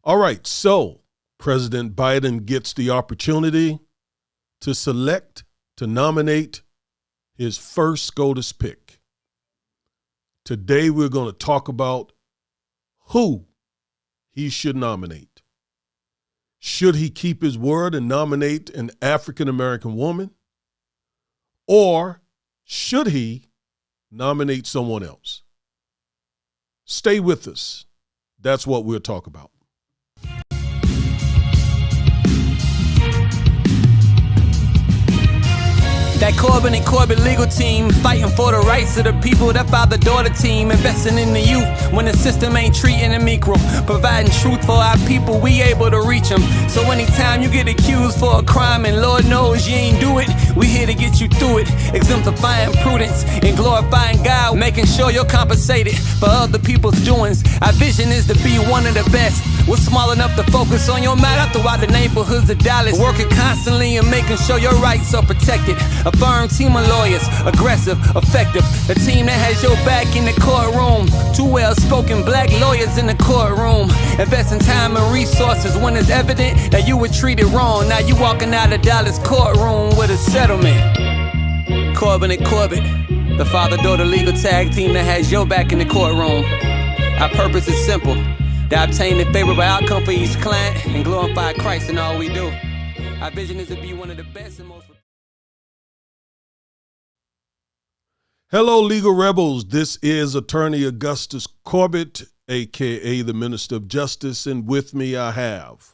All right, so President Biden gets the opportunity to to nominate his first Scotus pick. Today we're going to talk about who he should nominate. Should he keep his word and nominate an African-American woman? Or should he nominate someone else? Stay with us. That's what we'll talk about. That Corbin and Corbett legal team fighting for the rights of the people. That father-daughter team investing in the youth when the system ain't treating them equal. Providing truth for our people, we able to reach them. So anytime you get accused for a crime and Lord knows you ain't do it, we here to get you through it. Exemplifying prudence and glorifying God, making sure you're compensated for other people's doings. Our vision is to be one of the best. We're small enough to focus on your matter throughout the neighborhoods of Dallas. Working constantly and making sure your rights are protected. A firm team of lawyers, aggressive, effective. A team that has your back in the courtroom. Two well-spoken black lawyers in the courtroom. Investing time and resources when it's evident that you were treated wrong. Now you walking out of Dallas courtroom with a settlement. Corbin and Corbett, the father-daughter legal tag team that has your back in the courtroom. Our purpose is simple. To obtain a favorable outcome for each client and glorify Christ in all we do. Our vision is to be one of the best and most... Hello, legal rebels. This is Attorney Augustus Corbett, a.k.a. the Minister of Justice, and with me I have...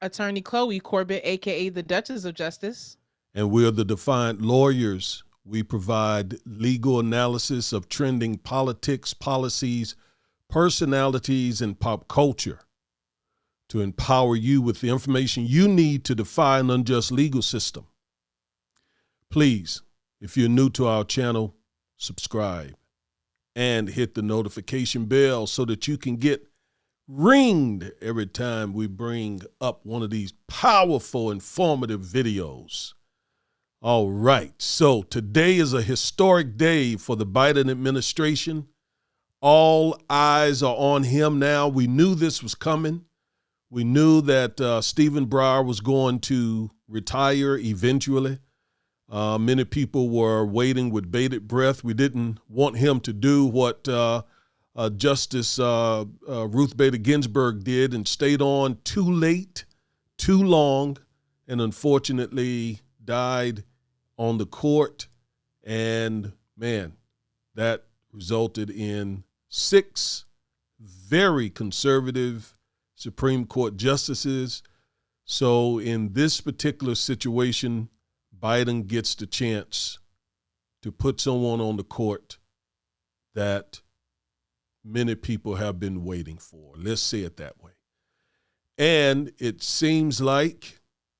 Attorney Chloe Corbett, a.k.a. the Duchess of Justice. And we're the Defiant Lawyers. We provide legal analysis of trending politics, policies, personalities, and pop culture to empower you with the information you need to defy an unjust legal system. Please, if you're new to our channel, subscribe and hit the notification bell so that you can get ringed every time we bring up one of these powerful, informative videos. All right, so today is a historic day for the Biden administration. All eyes are on him now. We knew this was coming. We knew that Stephen Breyer was going to retire eventually. Many people were waiting with bated breath. We didn't want him to do what Justice Ruth Bader Ginsburg did and stayed on too late, too long, and unfortunately died on the court. And man, that resulted in 6 very conservative Supreme Court justices. So in this particular situation, Biden gets the chance to put someone on the court that many people have been waiting for. Let's say it that way. And it seems like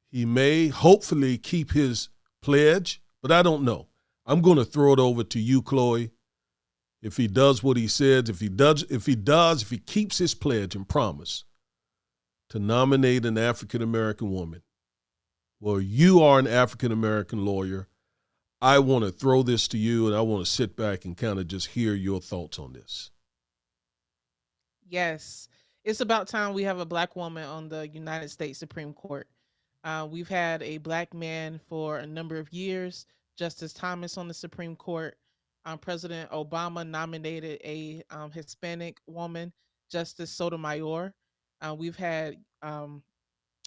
he may hopefully keep his pledge, but I don't know. I'm going to throw it over to you, Chloe. If he does what he says, if he keeps his pledge and promise to nominate an African-American woman, well, you are an African-American lawyer. I want to throw this to you, and I want to sit back and kind of just hear your thoughts on this. Yes, it's about time we have a black woman on the United States Supreme Court. We've had a black man for a number of years, Justice Thomas on the Supreme Court. President Obama nominated a Hispanic woman, Justice Sotomayor. We've had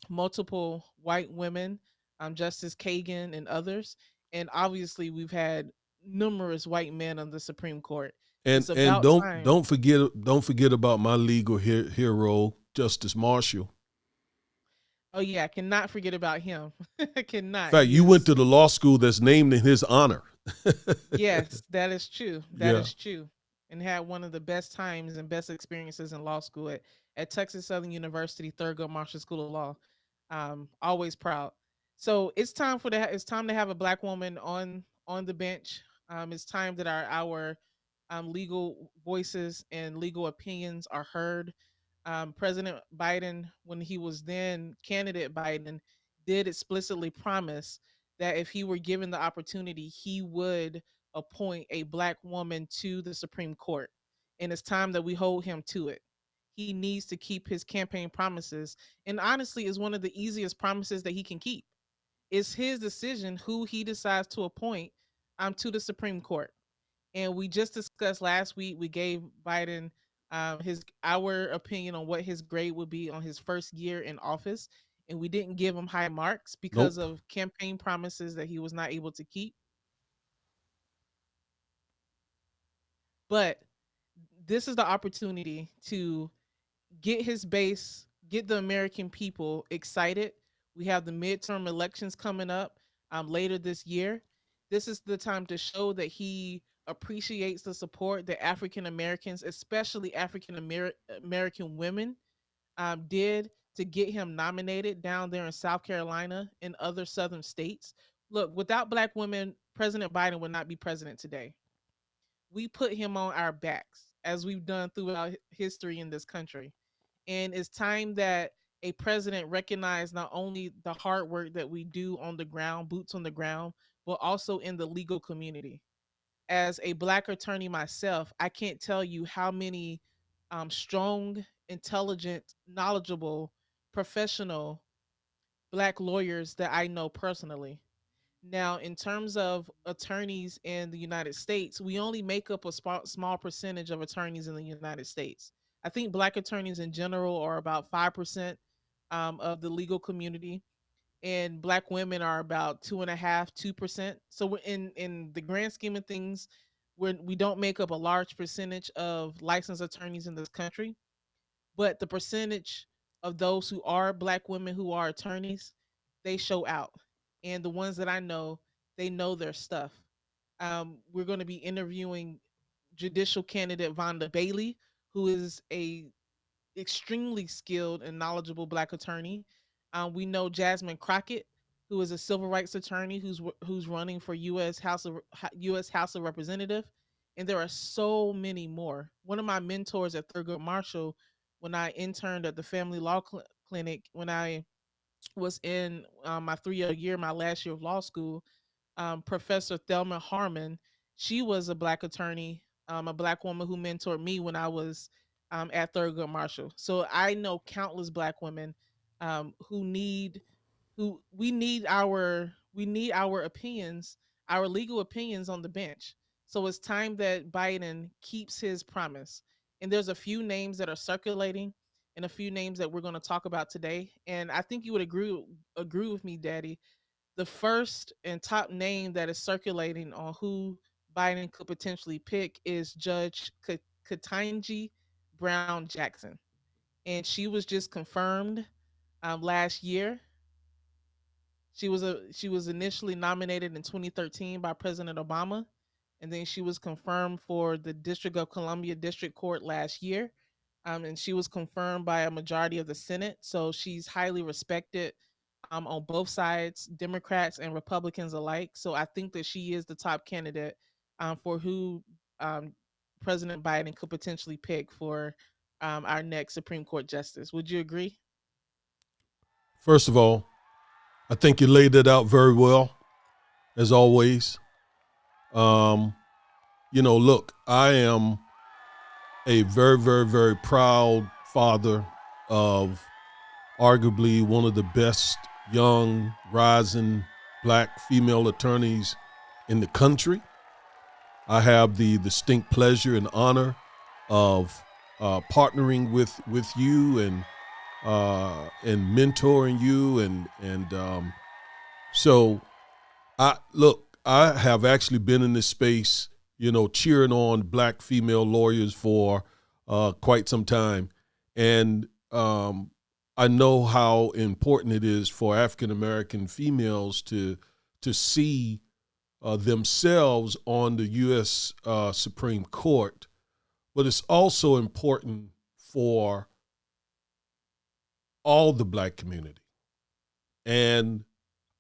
multiple white women, Justice Kagan and others. And obviously we've had numerous white men on the Supreme Court. And don't forget about my legal hero, Justice Marshall. Oh yeah, I cannot forget about him. I cannot. In fact, you went to the law school that's named in his honor. Yes, that is true. That is true. And had one of the best times and best experiences in law school at Texas Southern University, Thurgood Marshall School of Law. Always proud. So it's time for that. It's time to have a black woman on the bench. It's time that our legal voices and legal opinions are heard. President Biden, when he was then candidate Biden, did explicitly promise that if he were given the opportunity, he would appoint a black woman to the Supreme Court. And it's time that we hold him to it. he needs to keep his campaign promises. And honestly, is one of the easiest promises that he can keep. It's his decision who he decides to appoint to the Supreme Court. And we just discussed last week, we gave Biden his our opinion on what his grade would be on his first year in office. And we didn't give him high marks because Nope. of campaign promises that he was not able to keep. But this is the opportunity to get his base, get the American people excited. We have the midterm elections coming up later this year. This is the time to show that he appreciates the support that African Americans, especially African American women, did to get him nominated down there in South Carolina and other southern states. Look, without Black women, President Biden would not be president today. We put him on our backs as we've done throughout history in this country. And it's time that a president recognize not only the hard work that we do on the ground, boots on the ground, but also in the legal community. As a Black attorney myself, I can't tell you how many strong, intelligent, knowledgeable, professional Black lawyers that I know personally. Now, in terms of attorneys in the United States, we only make up a small percentage of attorneys in the United States. I think Black attorneys in general are about 5% of the legal community, and Black women are about 2.5, 2%. So we're in the grand scheme of things, we don't make up a large percentage of licensed attorneys in this country, but the percentage of those who are Black women who are attorneys, they show out. And the ones that I know, they know their stuff. We're going to be interviewing judicial candidate Vonda Bailey, who is a extremely skilled and knowledgeable Black attorney. We know Jasmine Crockett, who is a civil rights attorney who's running for U.S. House of Representative, and there are so many more. One of my mentors at Thurgood Marshall, when I interned at the Family Law Clinic, when I was in my 3 year year, my last year of law school, Professor Thelma Harmon. She was a Black attorney, a Black woman who mentored me when I was at Thurgood Marshall. So I know countless Black women who need who we need our opinions, our legal opinions on the bench. So it's time that Biden keeps his promise. And there's a few names that are circulating and a few names that we're going to talk about today. And I think you would agree with me, Daddy. The first and top name that is circulating on who Biden could potentially pick is Judge Ketanji Brown Jackson. And she was just confirmed last year. She was initially nominated in 2013 by President Obama, and then she was confirmed for the District of Columbia District Court last year, and she was confirmed by a majority of the Senate. So she's highly respected on both sides, Democrats and Republicans alike. So I think that she is the top candidate for who um, President Biden could potentially pick for our next Supreme Court justice. Would you agree? First of all, I think you laid it out very well, as always. Look, I am a very, very, very proud father of arguably one of the best young, rising Black female attorneys in the country. I have the distinct pleasure and honor of partnering with you and mentoring you, so I have actually been in this space, cheering on Black female lawyers for quite some time, and I know how important it is for African American females to see themselves on the U.S. Supreme Court, but it's also important for all the Black community. And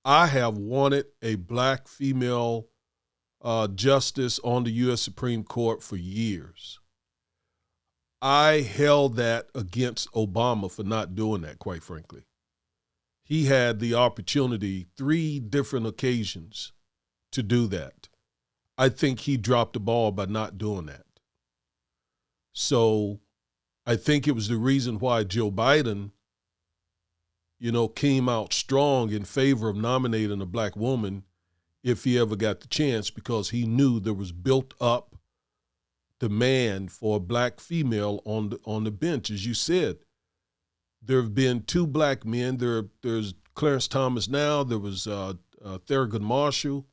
I have wanted a Black female justice on the U.S. Supreme Court for years. I held that against Obama for not doing that, quite frankly. He had the opportunity 3 different occasions to do that. I think he dropped the ball by not doing that. So I think it was the reason why Joe Biden, came out strong in favor of nominating a black woman if he ever got the chance, because he knew there was built up demand for a black female on the bench. As you said, there have been 2 black men. There's Clarence Thomas now. There was Thurgood Marshall.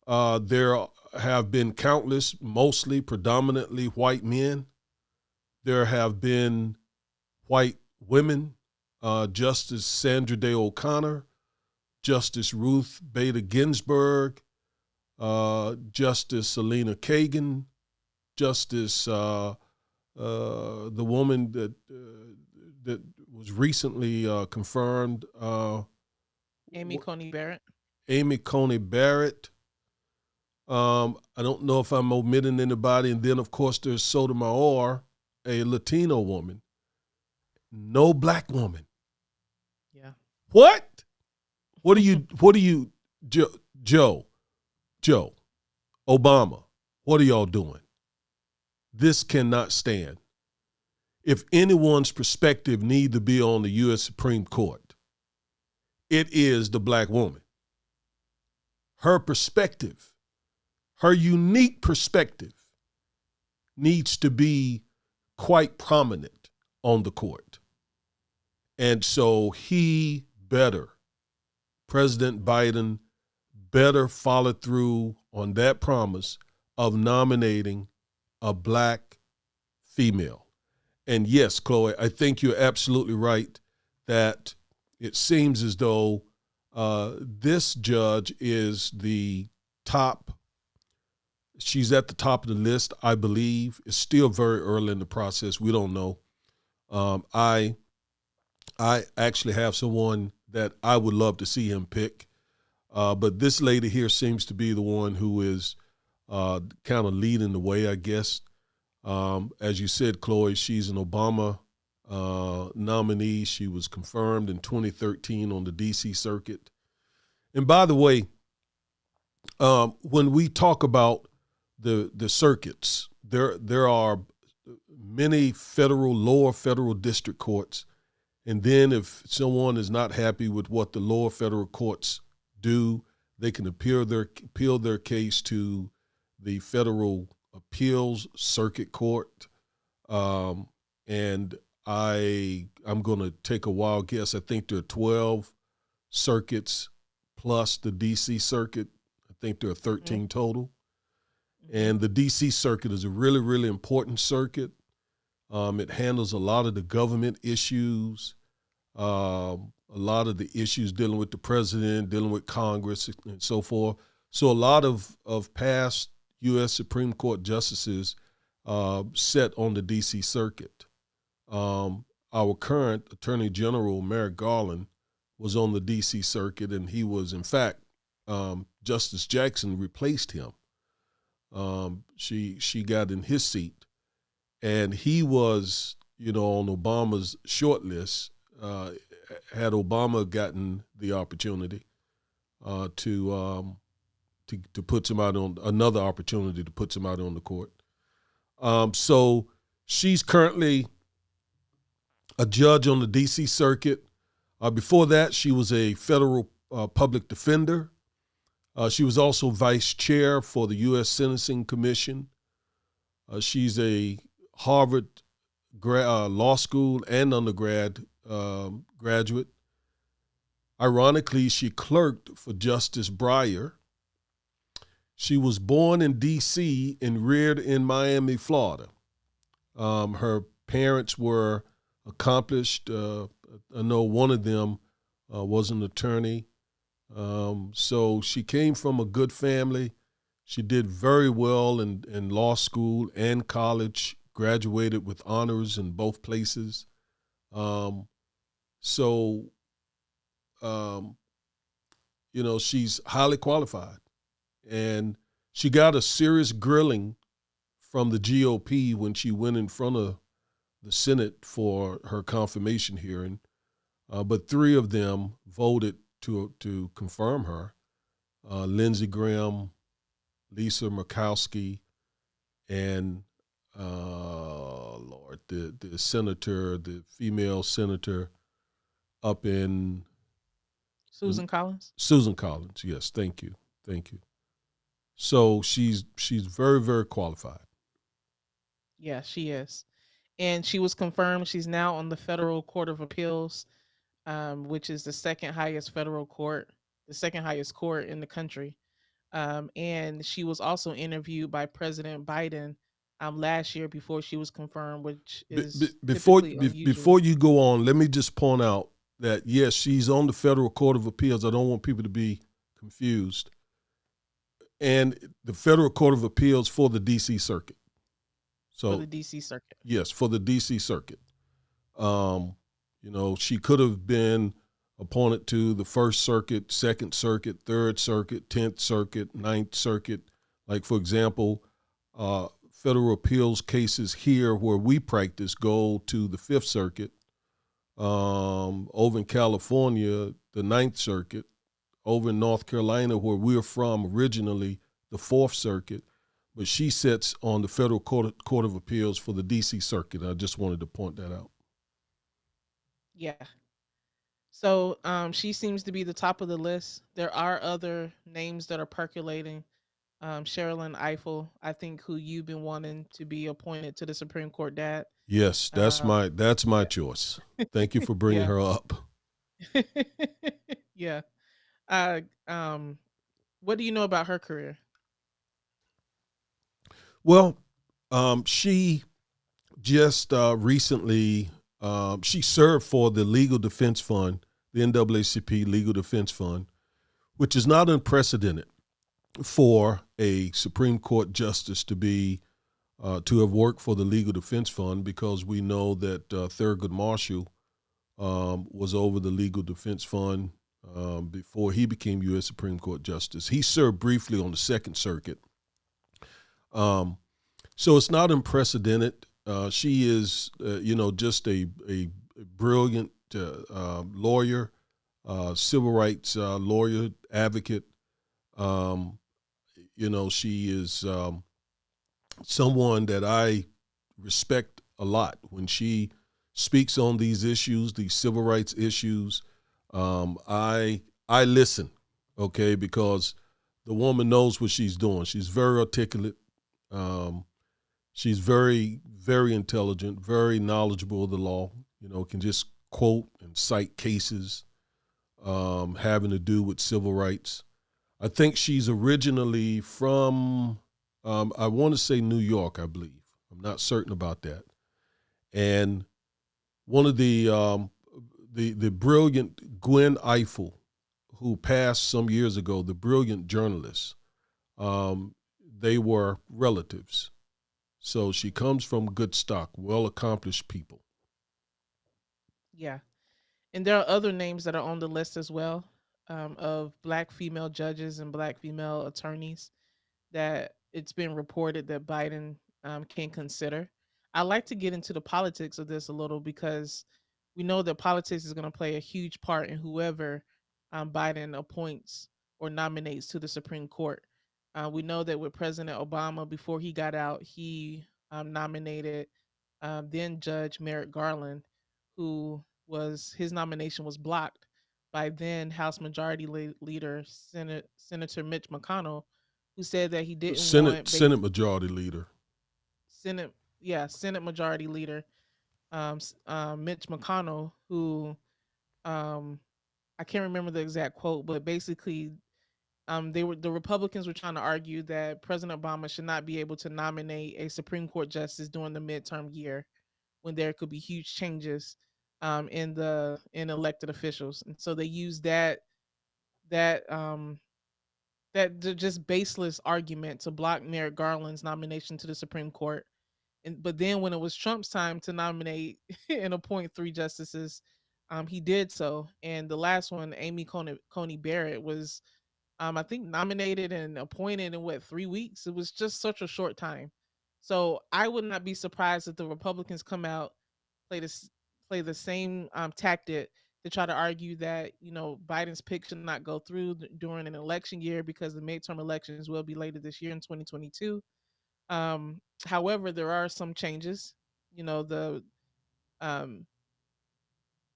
There have been countless, mostly predominantly white men. There have been white women, Justice Sandra Day O'Connor, Justice Ruth Bader Ginsburg, Justice Selena Kagan, Justice the woman that was recently confirmed, Amy Coney Barrett. Amy Coney Barrett. I don't know if I'm omitting anybody. And then, of course, there's Sotomayor, a Latino woman. No black woman. Yeah. What? What do you, Joe, Obama, what are y'all doing? This cannot stand. If anyone's perspective need to be on the U.S. Supreme Court, it is the black woman. Her perspective, her unique perspective, needs to be quite prominent on the court. And so President Biden better follow through on that promise of nominating a black female. And yes, Chloe, I think you're absolutely right that it seems as though this judge is the top. She's at the top of the list, I believe. It's still very early in the process. We don't know. I actually have someone that I would love to see him pick. But this lady here seems to be the one who is kind of leading the way, I guess. As you said, Chloe, she's an Obama nominee. She was confirmed in 2013 on the D.C. circuit. And by the way, when we talk about the circuits, there are many lower federal district courts. And then if someone is not happy with what the lower federal courts do, they can appeal their case to the federal appeals circuit court. And I'm going to take a wild guess. I think there are 12 circuits plus the D.C. circuit. I think there are 13 total. And the D.C. circuit is a really, really important circuit. It handles a lot of the government issues, a lot of the issues dealing with the president, dealing with Congress, and so forth. So a lot of past U.S. Supreme Court justices sit on the D.C. circuit. Our current Attorney General, Merrick Garland, was on the D.C. circuit, and he was, in fact, Justice Jackson replaced him. She got in his seat, and he was, on Obama's short list. Had Obama gotten the opportunity to put somebody on, another opportunity to put somebody on the court. So she's currently a judge on the D.C. circuit. Before that, she was a federal public defender. She was also vice chair for the U.S. Sentencing Commission. She's a Harvard law school and undergrad graduate. Ironically, she clerked for Justice Breyer. She was born in D.C. and reared in Miami, Florida. Her parents were accomplished. I know one of them was an attorney. So she came from a good family. She did very well in law school and college, graduated with honors in both places. She's highly qualified. And she got a serious grilling from the GOP when she went in front of the Senate for her confirmation hearing. But 3 of them voted to confirm her. Lindsey Graham, Lisa Murkowski, and the senator, the female senator up in Susan Collins. Susan Collins. Yes, thank you, thank you. So she's very, very qualified. Yeah, she is. And she was confirmed. She's now on the Federal Court of Appeals, which is the second highest federal court, the second highest court in the country. And she was also interviewed by President Biden last year before she was confirmed, which is typically unusual. Before you go on, let me just point out that yes, she's on the Federal Court of Appeals. I don't want people to be confused. And the Federal Court of Appeals for the D.C. Circuit. So For the DC Circuit. yes, for the D.C. Circuit. She could have been appointed to the First Circuit, Second Circuit, Third Circuit, 10th Circuit, Ninth Circuit. Like, for example, federal appeals cases here where we practice go to the Fifth Circuit. Over in California, the Ninth Circuit. Over in North Carolina, where we're from originally, the Fourth Circuit. But she sits on the Federal Court of Appeals for the D.C. Circuit. I just wanted to point that out. Yeah. So she seems to be the top of the list. There are other names that are percolating. Sherrilyn Ifill, I think, who you've been wanting to be appointed to the Supreme Court, Dad. Yes, that's my choice. Thank you for bringing her up. Yeah. What do you know about her career? Well, she just recently she served for the Legal Defense Fund, the NAACP Legal Defense Fund, which is not unprecedented for a Supreme Court justice to have worked for the Legal Defense Fund, because we know that Thurgood Marshall was over the Legal Defense Fund before he became U.S. Supreme Court Justice. He served briefly on the Second Circuit. So it's not unprecedented. She is, just a brilliant lawyer, civil rights lawyer, advocate. She is someone that I respect a lot when she speaks on these issues, these civil rights issues. I listen, okay, because the woman knows what she's doing. She's very articulate. She's very, very intelligent, very knowledgeable of the law, can just quote and cite cases having to do with civil rights. I think she's originally from, I want to say New York, I believe. I'm not certain about that. And one of the brilliant Gwen Ifill, who passed some years ago, the brilliant journalist, they were relatives. So she comes from good stock, well-accomplished people. Yeah. And there are other names that are on the list as well, of Black female judges and Black female attorneys that it's been reported that Biden can consider. I like to get into the politics of this a little, because we know that politics is going to play a huge part in whoever Biden appoints or nominates to the Supreme Court. We know that with President Obama, before he got out, he nominated then Judge Merrick Garland, who his nomination was blocked by then House Majority Leader Senator Mitch McConnell, who said that he didn't want Senate Majority Leader. Senate Majority Leader Mitch McConnell, who I can't remember the exact quote, but basically the Republicans were trying to argue that President Obama should not be able to nominate a Supreme Court justice during the midterm year, when there could be huge changes in elected officials. And so they used that just baseless argument to block Merrick Garland's nomination to the Supreme Court. But then when it was Trump's time to nominate and appoint 3 justices, he did so. And the last one, Amy Coney Barrett, was I think nominated and appointed in 3 weeks. It was just such a short time. So I would not be surprised if the Republicans come out, play the same tactic to try to argue that Biden's pick should not go through during an election year, because the midterm elections will be later this year in 2022. However, there are some changes. the um,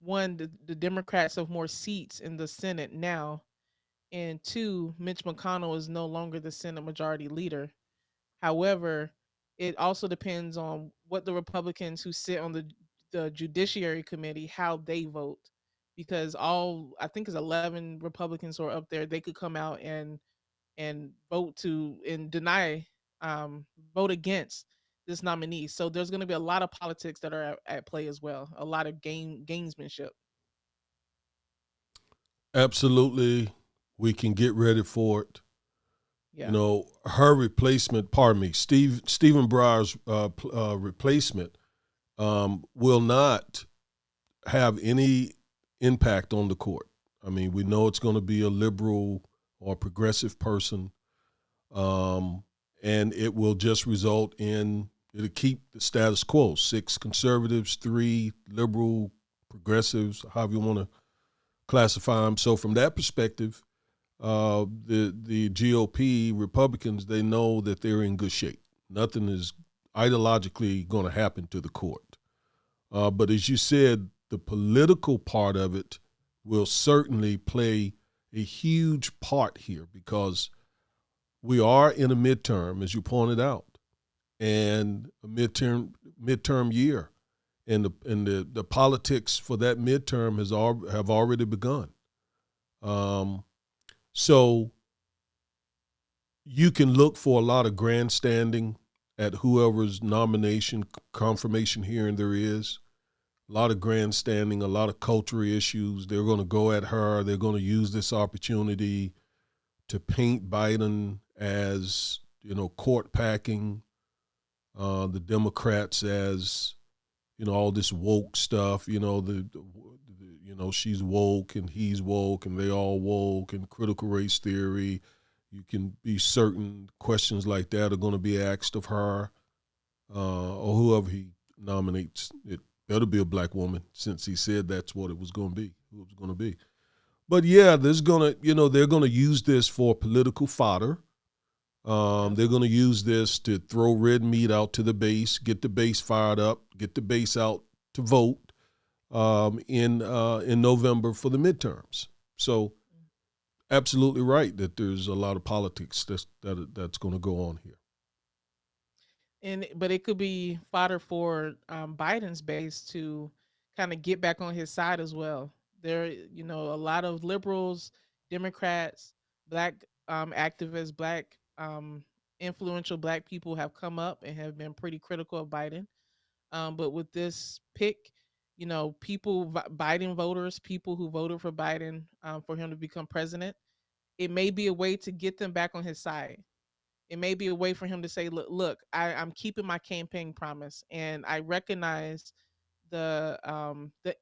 one, the Democrats have more seats in the Senate now, and two, Mitch McConnell is no longer the Senate Majority Leader. However, it also depends on what the Republicans who sit on the Judiciary Committee, how they vote, because all, I think it's 11 Republicans who are up there. They could come out and vote to and deny, um, vote against this nominee. So there's going to be a lot of politics that are at play as well. A lot of gamesmanship. Absolutely. We can get ready for it. Yeah. Her replacement, pardon me, Stephen Breyer's replacement will not have any impact on the court. I mean, we know it's going to be a liberal or progressive person, and it will just result in, it'll keep the status quo: 6 conservatives, 3 liberal, progressives, however you want to classify them. So from that perspective, the GOP Republicans, they know that they're in good shape. Nothing is ideologically going to happen to the court. But as you said, the political part of it will certainly play a huge part here, because we are in a midterm, as you pointed out, and a midterm year, and the politics for that midterm have already begun. So you can look for a lot of grandstanding at whoever's nomination confirmation hearing there is. A lot of grandstanding, a lot of cultural issues. They're going to go at her. They're going to use this opportunity to paint Biden as, court packing, the Democrats as, all this woke stuff, she's woke and he's woke and they all woke, and critical race theory. You can be certain questions like that are going to be asked of her or whoever he nominates. It better be a black woman, since he said that's what it was going to be, who it was going to be. But yeah, they're going to use this for political fodder. They're going to use this to throw red meat out to the base, get the base fired up, get the base out to vote in November for the midterms. So absolutely right that there's a lot of politics that's going to go on here. But it could be fodder for Biden's base to kind of get back on his side as well. There, a lot of liberals, Democrats, black activists, black influential black people have come up and have been pretty critical of Biden. But with this pick, Biden voters, people who voted for Biden for him to become president, it may be a way to get them back on his side. It may be a way for him to say, look, I'm keeping my campaign promise, and I recognize the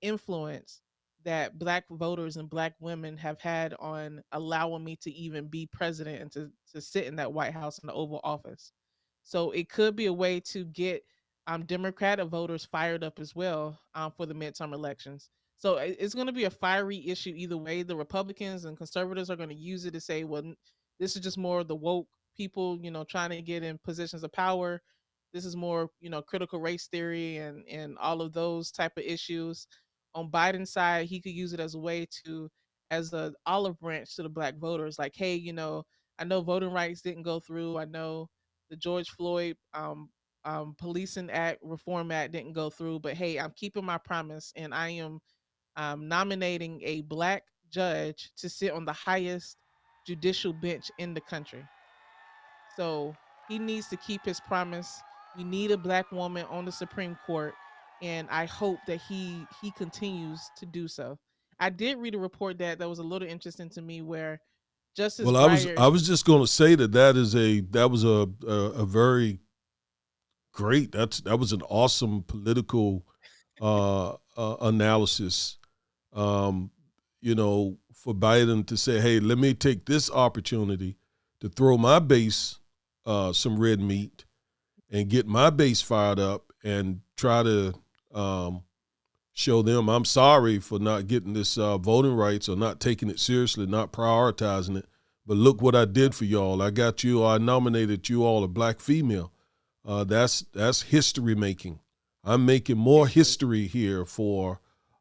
influence that black voters and black women have had on allowing me to even be president and to sit in that White House in the Oval Office. So it could be a way to get Democratic voters fired up as well for the midterm elections. So it's going to be a fiery issue either way. The Republicans and conservatives are going to use it to say, well, this is just more of the woke people, trying to get in positions of power. This is more, critical race theory and all of those type of issues. On Biden's side, he could use it as a way to, as a olive branch to the black voters. Like, hey, I know voting rights didn't go through. I know the George Floyd Policing Act, Reform Act didn't go through. But hey, I'm keeping my promise, and I am nominating a black judge to sit on the highest judicial bench in the country. So he needs to keep his promise. We need a black woman on the Supreme Court, and I hope that he continues to do so. I did read a report that was a little interesting to me, where Justice Well, Breyer. I was just going to say that was a very great, that was an awesome political analysis. For Biden to say, hey, let me take this opportunity to throw my base some red meat and get my base fired up and try to show them I'm sorry for not getting this voting rights or not taking it seriously, not prioritizing it. But look what I did for y'all. I nominated you all a black female. That's history making. I'm making more history here for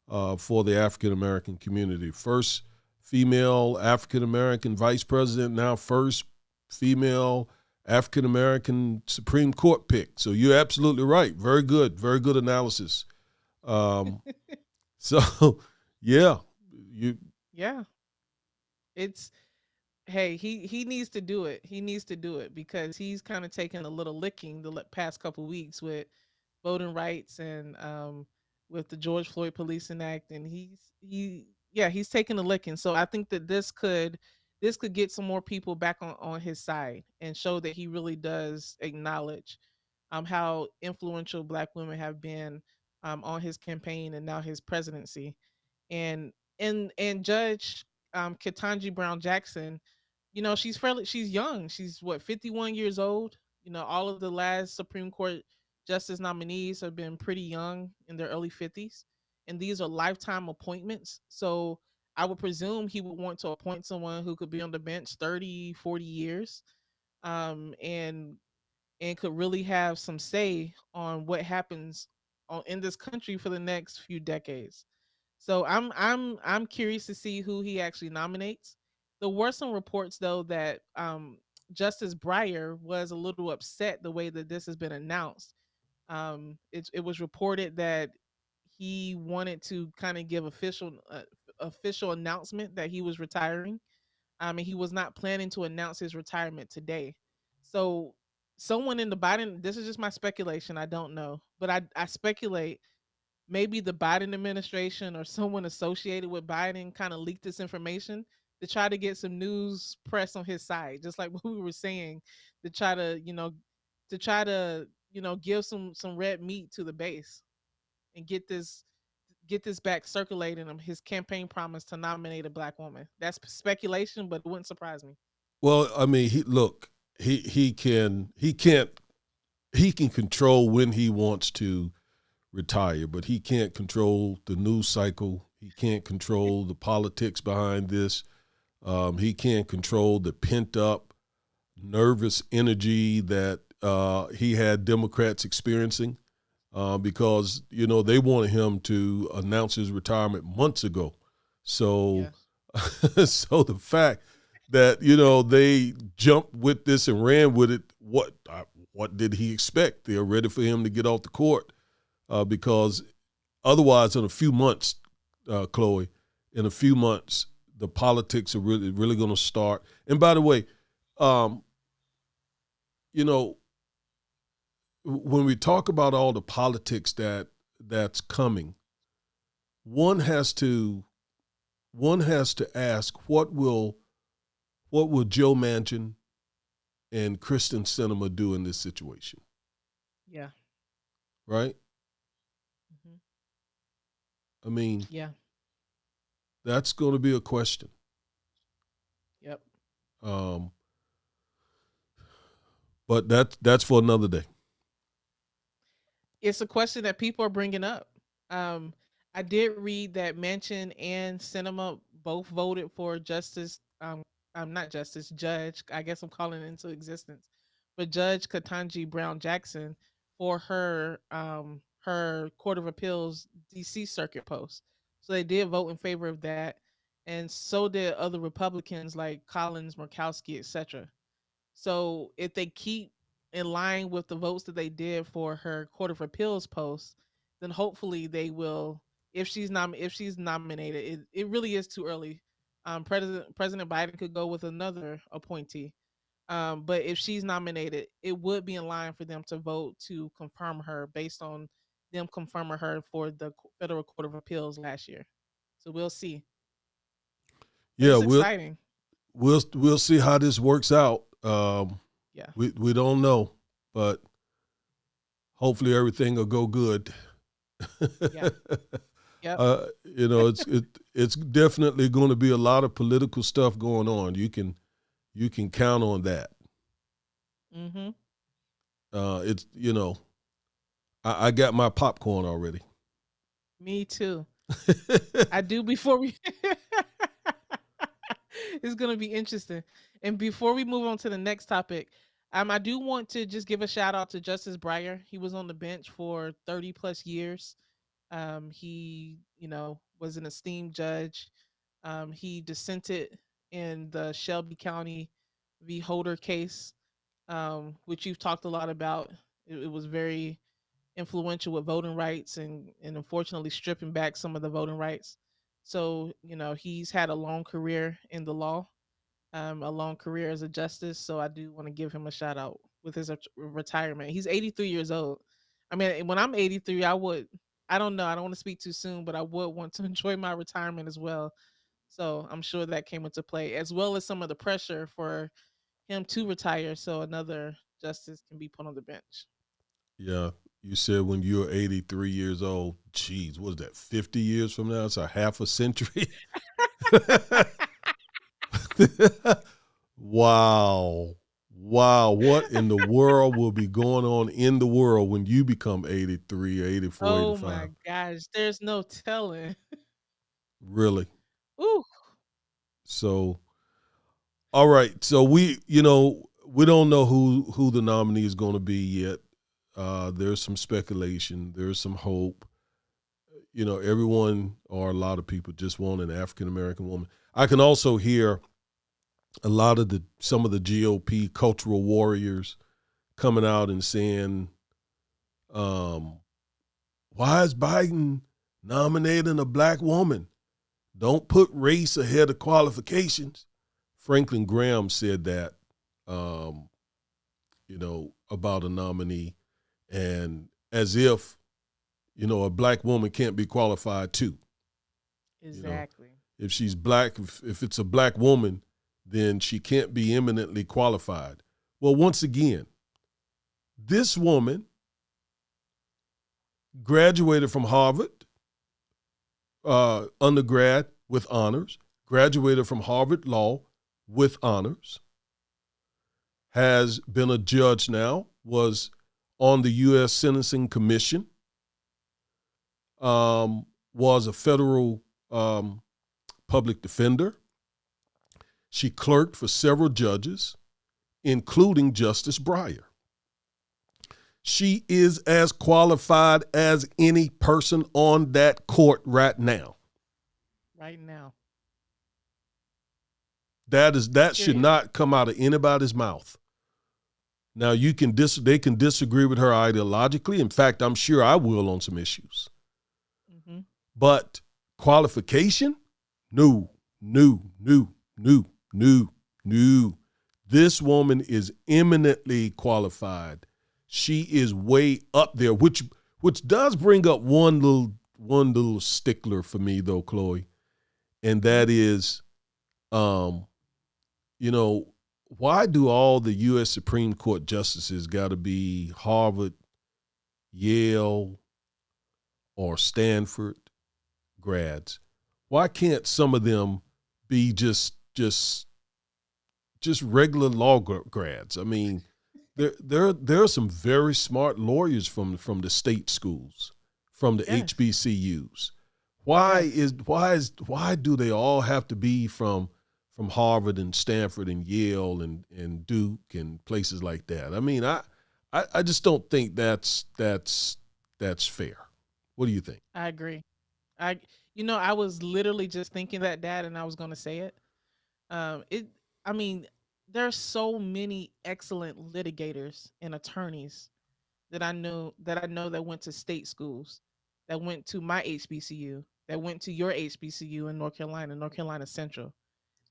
the African American community. First female African American vice president, now first female African American Supreme Court pick. So you're absolutely right. Very good analysis. So yeah, you Yeah. It's hey, he needs to do it. He needs to do it because he's kind of taken a little licking the past couple weeks with voting rights and with the George Floyd Policing Act, and he's taking a licking. So I think that this could get some more people back on his side and show that he really does acknowledge how influential Black women have been on his campaign and now his presidency. And Judge Ketanji Brown Jackson, she's young. She's what, 51 years old. All of the last Supreme Court justice nominees have been pretty young in their early 50s, and these are lifetime appointments. So I would presume he would want to appoint someone who could be on the bench 30, 40 years, and could really have some say on what happens in this country for the next few decades. So I'm curious to see who he actually nominates. There were some reports though that Justice Breyer was a little upset the way that this has been announced. It was reported that he wanted to kind of give official announcement that he was retiring. And he was not planning to announce his retirement today. So someone in the Biden, this is just my speculation, I don't know, but I speculate maybe the Biden administration or someone associated with Biden kind of leaked this information to try to get some news press on his side, just like what we were saying, to try to, give some red meat to the base and get this back circulating him his campaign promise to nominate a Black woman. That's speculation, but it wouldn't surprise me. well, I mean, he can control when he wants to retire, but he can't control the news cycle. He can't control the politics behind this. He can't control the pent up, nervous energy that he had Democrats experiencing because they wanted him to announce his retirement months ago. So, Yes. so the fact that they jumped with this and ran with it, what did he expect? They're ready for him to get off the court. Because otherwise, in a few months, Chloe, in a few months, the politics are really going to start. And by the way, when we talk about all the politics that's coming, one has to ask what will Joe Manchin and Kristen Sinema do in this situation, Yeah. right? Hmm. I mean, Yeah. that's going to be a question. Yep. Um, but that's for another day. It's a question that people are bringing up. Um, I did read that Manchin and Cinema both voted for Justice. Not Justice, Judge. I guess I'm calling it into existence, but Judge Ketanji Brown Jackson for her Court of Appeals D.C. Circuit post. So they did vote in favor of that, and so did other Republicans like Collins, Murkowski, etc. So if they keep in line with the votes that they did for her Court of Appeals post, then hopefully they will. If she's nominated, it really is too early. President Biden could go with another appointee. But if she's nominated, it would be in line for them to vote to confirm her based on them confirming her for the Federal Court of Appeals last year. So we'll see. But Yeah, it's we'll exciting. we'll see how this works out. Yeah. We don't know, but hopefully everything will go good. Yeah. Yep. It's definitely going to be a lot of political stuff going on. You can count on that. Mm-hmm. It's I got my popcorn already. Me too. I do before we it's gonna be interesting. And before we move on to the next topic, I do want to just give a shout out to Justice Breyer. He was on the bench for 30 plus years. He, was an esteemed judge. He dissented in the Shelby County v. Holder case, which you've talked a lot about. It was very influential with voting rights and unfortunately stripping back some of the voting rights. So, he's had a long career in the law, a long career as a justice. So I do want to give him a shout out with his retirement. He's 83 years old. I mean, when I'm 83, I don't know, I don't want to speak too soon, but I would want to enjoy my retirement as well. So I'm sure that came into play, as well as some of the pressure for him to retire so another justice can be put on the bench. Yeah. You said when you're 83 years old, geez, what is that, 50 years from now? It's a half a century. Wow. Wow. What in the world will be going on in the world when you become 83, 84, Oh 85? my gosh, there's no telling. Really? Ooh, So, all right. So we don't know who the nominee is going to be yet. There's some speculation. There's some hope. Everyone or a lot of people just want an African American woman. I can also hear a lot of some of the GOP cultural warriors coming out and saying, why is Biden nominating a black woman? Don't put race ahead of qualifications. Franklin Graham said that, about a nominee, and as if, a black woman can't be qualified too. exactly. If she's black, if it's a black woman, then she can't be eminently qualified. Well, once again, this woman graduated from Harvard, undergrad with honors, graduated from Harvard Law with honors, has been a judge now, was on the U.S. Sentencing Commission, was a federal public defender. She clerked for several judges, including Justice Breyer. She is as qualified as any person on that court right now. Right now. That should Period. not come out of anybody's mouth. Now they can disagree with her ideologically. In fact, I'm sure I will on some issues. Mm-hmm. But qualification? No. This woman is eminently qualified. She is way up there, which does bring up one little stickler for me though, Chloe, and that is, why do all the U.S. Supreme Court justices got to be Harvard, Yale, or Stanford grads? Why can't some of them be just regular law grads? I mean, there are some very smart lawyers from the state schools, from the Yes. HBCUs. Why do they all have to be from Harvard and Stanford and Yale and Duke and places like that? I mean, I just don't think that's fair. What do you think? I agree. I was literally just thinking that, Dad, and I was going to say it. It. I mean, there's so many excellent litigators and attorneys that went to state schools, that went to my HBCU, that went to your HBCU in North Carolina Central,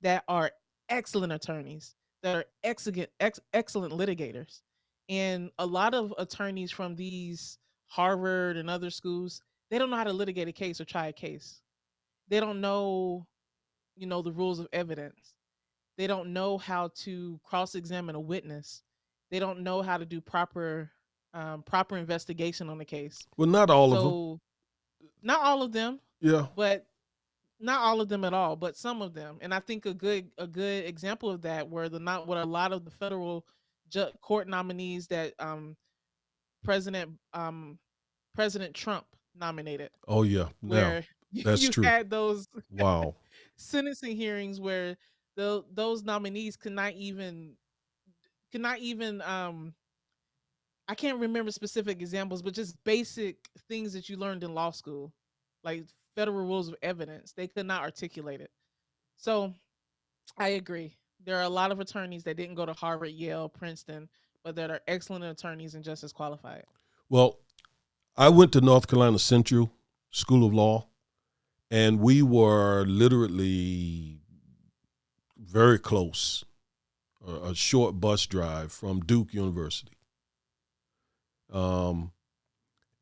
that are excellent attorneys, that are excellent litigators. And a lot of attorneys from these Harvard and other schools, they don't know how to litigate a case or try a case. They don't know, the rules of evidence. They don't know how to cross-examine a witness. They don't know how to do proper investigation on the case. Well, not all of them. So not all of them, Yeah. but not all of them at all, but some of them. And I think a good example of that were not what a lot of the federal court nominees that President President Trump nominated, Oh yeah. Now where that's you true. had those Wow. sentencing hearings where those nominees could not even cannot even I can't remember specific examples, but just basic things that you learned in law school, like federal rules of evidence. They could not articulate it. So I agree. There are a lot of attorneys that didn't go to Harvard, Yale, Princeton, but that are excellent attorneys and just as qualified. Well, I went to North Carolina Central School of Law, and we were literally very close, a short bus drive from Duke University.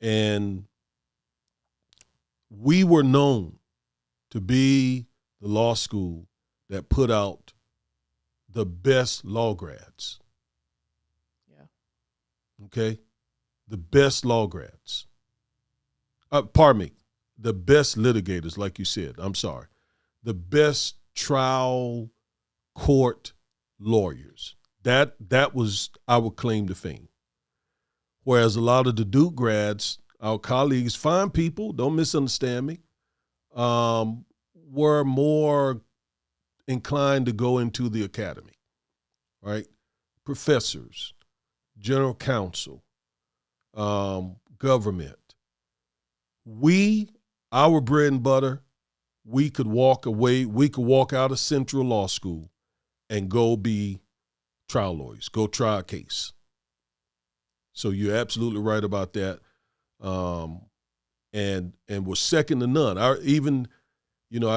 And we were known to be the law school that put out the best law grads. Yeah. Okay? The best law grads. Pardon me. The best litigators, like you said. I'm sorry. The best trial court lawyers. That was our claim to fame. Whereas a lot of the Duke grads, our colleagues, fine people, don't misunderstand me, were more inclined to go into the academy, right? Professors, general counsel, government. Our bread and butter, we could walk out of Central Law School and go be trial lawyers, go try a case. So you're absolutely right about that. And was second to none. I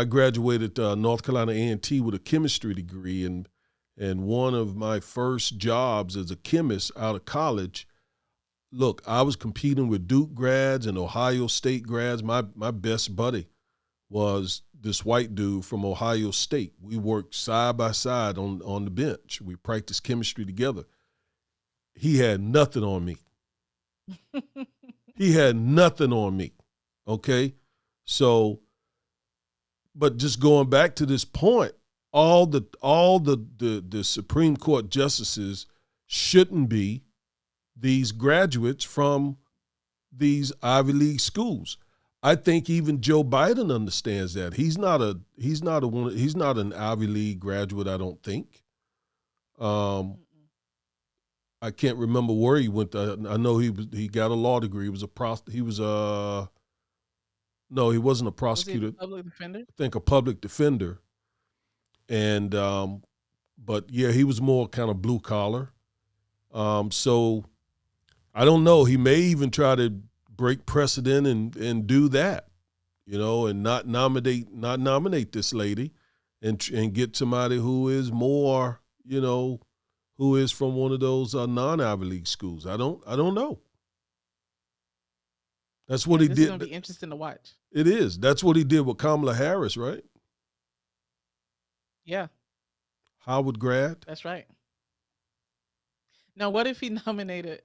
graduated North Carolina A&T with a chemistry degree, and one of my first jobs as a chemist out of college, look, I was competing with Duke grads and Ohio State grads. My best buddy was this white dude from Ohio State. We worked side by side on the bench. We practiced chemistry together. He had nothing on me. He had nothing on me. Okay? So, but just going back to this point, all the Supreme Court justices shouldn't be these graduates from these Ivy League schools. I think even Joe Biden understands that. He's not an Ivy League graduate, I don't think. I can't remember where he went to. I know he got a law degree. He wasn't a prosecutor. Was he a public defender? I think a public defender. And but yeah, he was more kind of blue collar. So I don't know. He may even try to break precedent and do that, and not nominate this lady, and get somebody who is more, who is from one of those non-Ivy League schools. I don't know. That's what he did. It's going to be interesting to watch. It is. That's what he did with Kamala Harris, right? Yeah. Howard grad. That's right. Now, what if he nominated?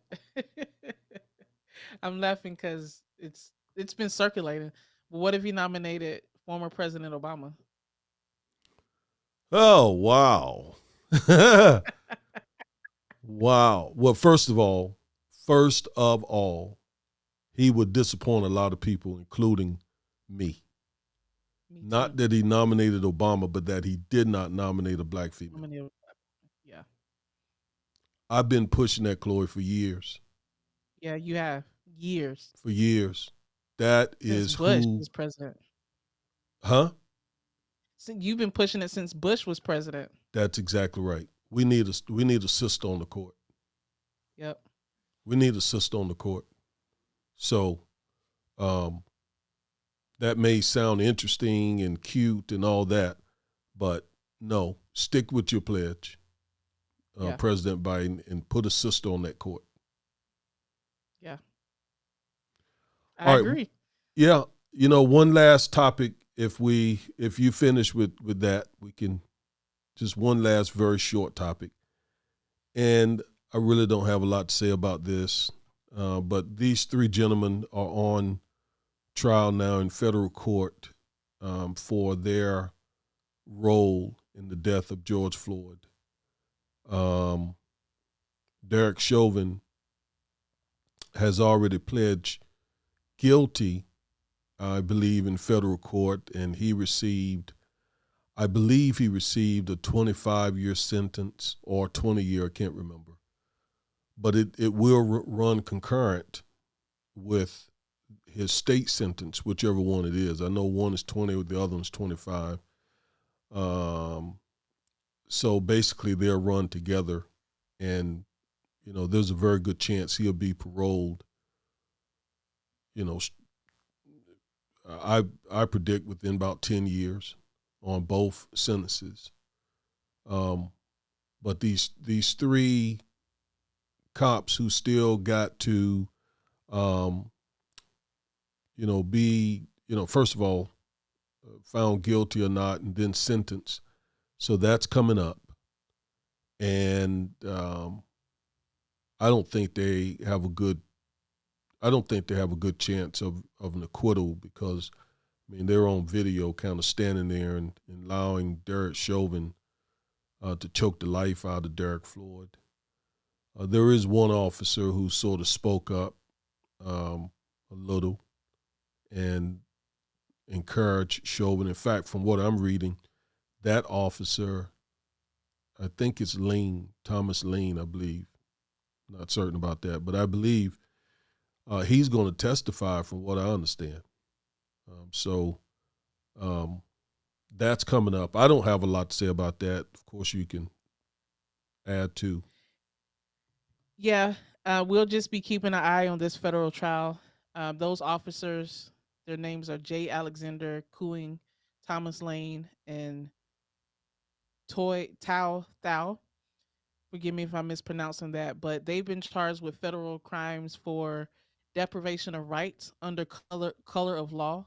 I'm laughing because it's been circulating. But what if he nominated former President Obama? Oh, wow. Wow. Well, first of all, he would disappoint a lot of people, including me. Not that he nominated Obama, but that he did not nominate a black female. Yeah. I've been pushing that, Chloe, for years. Yeah, you have. Years. For years. That since is Bush who. was president. Huh? So you've been pushing it since Bush was president. That's exactly right. We need a sister on the court. Yep. We need a sister on the court. So that may sound interesting and cute and all that, but no, stick with your pledge, President Biden, and put a sister on that court. Yeah. I agree. Yeah. One last topic. If you finish with that, we can just one last very short topic. And I really don't have a lot to say about this, but these three gentlemen are on trial now in federal court for their role in the death of George Floyd. Derek Chauvin has already pledged guilty, I believe, in federal court, and I believe he received a 25-year sentence or 20-year, I can't remember. but it will run concurrent with his state sentence, whichever one it is. I know one is 20, the other one's 25. So basically, they'll run together, and there's a very good chance he'll be paroled. I predict within about 10 years on both sentences. But these three cops who still got to, be, first of all, found guilty or not, and then sentenced. So that's coming up. And I don't think they have a good chance of an acquittal, because they're on video kind of standing there and allowing Derek Chauvin to choke the life out of Derek Floyd. There is one officer who sort of spoke up a little and encouraged Chauvin. In fact, from what I'm reading, that officer, I think it's Thomas Lean, I believe. Not certain about that, but I believe he's going to testify, from what I understand. So that's coming up. I don't have a lot to say about that. Of course, you can add to. Yeah, we'll just be keeping an eye on this federal trial. Those officers, their names are J. Alexander Cooing, Thomas Lane, and Tao Thao. Forgive me if I'm mispronouncing that, but they've been charged with federal crimes for deprivation of rights under color of law,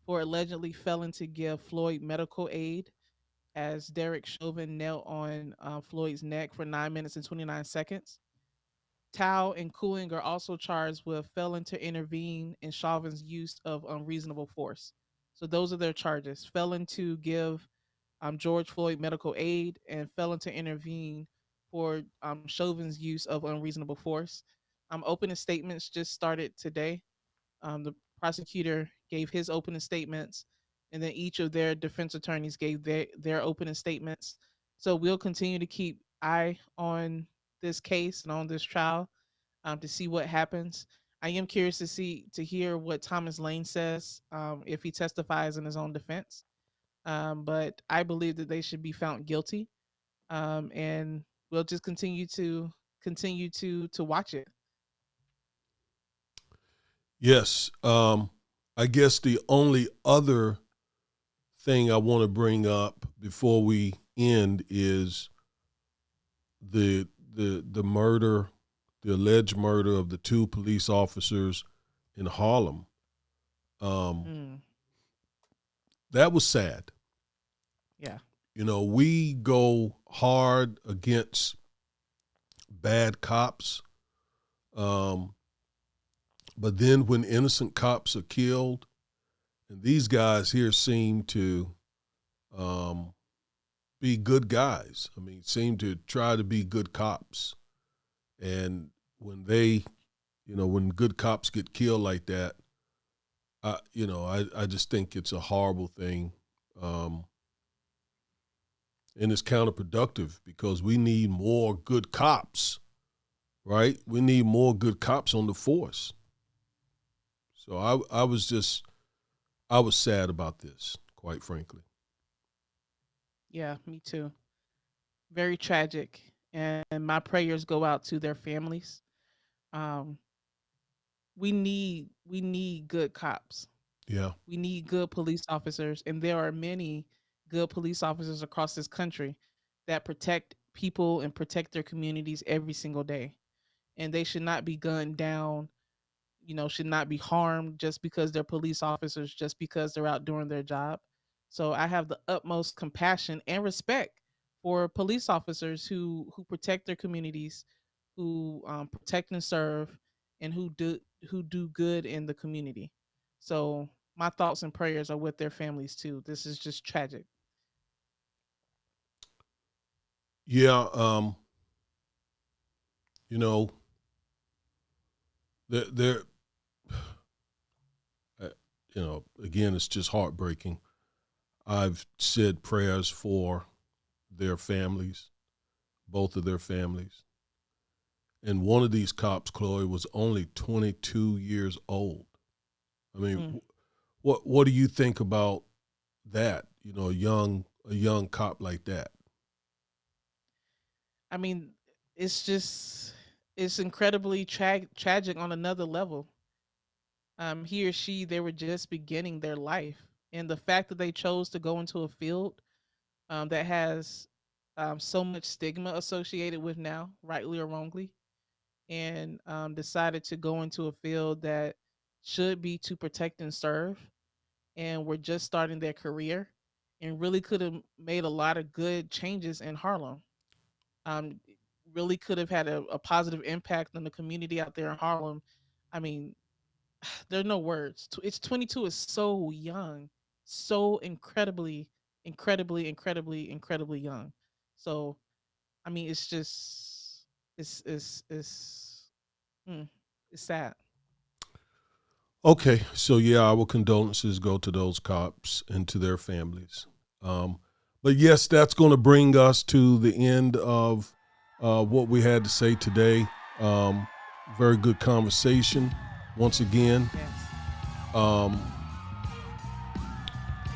for allegedly failing to give Floyd medical aid, as Derek Chauvin knelt on Floyd's neck for 9 minutes and 29 seconds. Tao and Cooling are also charged with failing to intervene in Chauvin's use of unreasonable force. So those are their charges: failing to give George Floyd medical aid and failing to intervene for Chauvin's use of unreasonable force. Opening statements just started today. The prosecutor gave his opening statements, and then each of their defense attorneys gave their opening statements. So we'll continue to keep eye on this case and on this trial, to see what happens. I am curious to hear what Thomas Lane says, if he testifies in his own defense. But I believe that they should be found guilty, and we'll just continue to watch it. Yes. I guess the only other thing I want to bring up before we end is the murder, the alleged murder of the two police officers in Harlem. That was sad. Yeah. We go hard against bad cops. But then when innocent cops are killed, and these guys here seem to be good guys. Seem to try to be good cops. And when when good cops get killed like that, I just think it's a horrible thing. And it's counterproductive, because we need more good cops, right? We need more good cops on the force. So I was sad about this, quite frankly. Yeah, me too. Very tragic. And my prayers go out to their families. Um, we need good cops. Yeah. We need good police officers, and there are many good police officers across this country that protect people and protect their communities every single day. And they should not be gunned down, should not be harmed just because they're police officers, just because they're out doing their job. So I have the utmost compassion and respect for police officers who protect their communities, who protect and serve, and who do good in the community. So my thoughts and prayers are with their families too. This is just tragic. Yeah. You know, there, again, it's just heartbreaking. I've said prayers for their families, both of their families. And one of these cops, Chloe, was only 22 years old. I mean, what do you think about that? You know, a young cop like that. I mean, it's incredibly tragic on another level. He or she, they were just beginning their life, and the fact that they chose to go into a field that has so much stigma associated with now, rightly or wrongly, and decided to go into a field that should be to protect and serve, and were just starting their career, and really could have made a lot of good changes in Harlem. Um, really could have had a positive impact on the community out there in Harlem. I mean, there are no words. It's 22 is so young, so incredibly young. So, I mean, it's just it's mm, it's sad. Okay, so yeah, our condolences go to those cops and to their families. But yes, that's going to bring us to the end of what we had to say today. Very good conversation once again. Yes.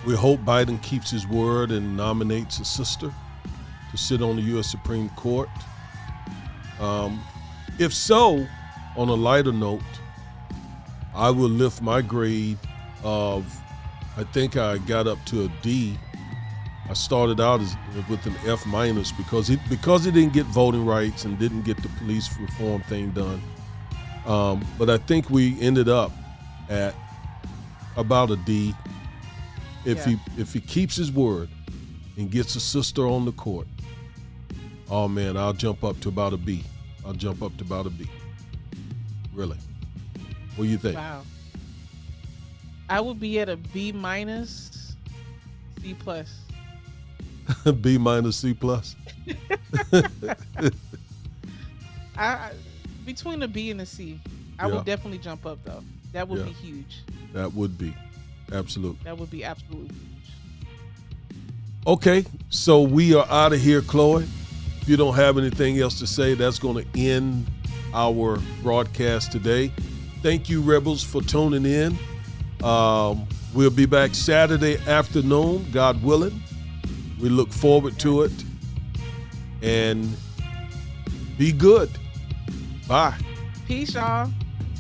We hope Biden keeps his word and nominates a sister to sit on the U.S. Supreme Court. If so, on a lighter note, I will lift my grade of, I think I got up to a D. I started out with an F minus because he didn't get voting rights and didn't get the police reform thing done. But I think we ended up at about a D. If he keeps his word and gets a sister on the court, oh man, I'll jump up to about a B. Really. What do you think? Wow. I would be at a B minus, C plus. B minus, C plus. I between a B and a C, I would definitely jump up though. That would be huge. That would be. Absolutely. That would be absolutely huge. Okay, so we are out of here, Chloe. If you don't have anything else to say, that's going to end our broadcast today. Thank you, Rebels, for tuning in. We'll be back Saturday afternoon, God willing. We look forward to it. And be good. Bye. Peace, y'all.